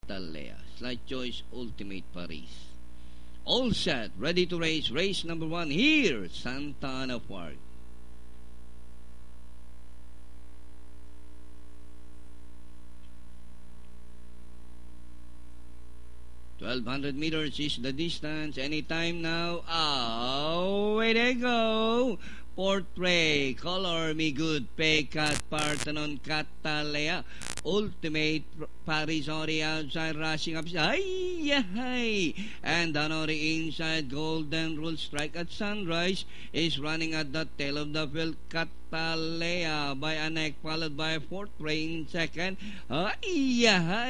Catalea. Slide choice, Ultimate Paris. All set, ready to race. Race number 1 here, Santa Ana Park. 1,200 meters is the distance. Anytime now. Away they go. Portray, Color Me Good, Paycat, Parthenon, Catalea, Ultimate Paris on the outside, rushing up. Ay! And Danori inside, Golden Rule Strike at Sunrise is running at the tail of the field. Catalea by Anek, followed by Portray in second. Ay!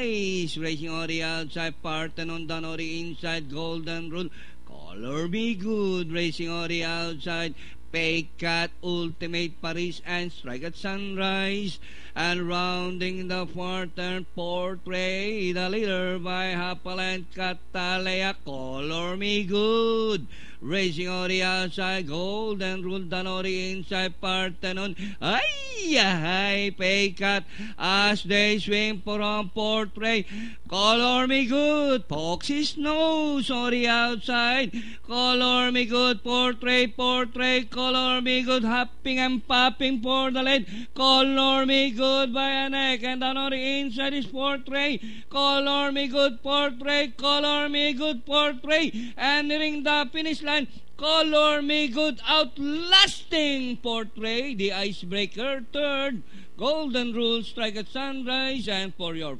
Is racing on the outside, Parthenon, Danori inside, Golden Rule. Color Me Good, racing on the outside. Paycat, Ultimate Paris, and Strike at Sunrise. And rounding the fourth turn, Portray, the leader by Hapaland, Catalea, Color Me Good. Racing on the outside, Golden Rule, Danori inside, Parthenon. Ay! Paycat as they swing from Portray. Color Me Good. Pokes his nose on the outside. Color Me Good. Portray. Color Me Good. Hopping and popping for the lead. Color Me Good by a neck. And on the inside is Portray. Color Me Good. Portray. Color Me Good. Portray. And nearing the finish line, Color Me Good outlasting Portray, the icebreaker. Third, Golden Rule, Strike at Sunrise. And for your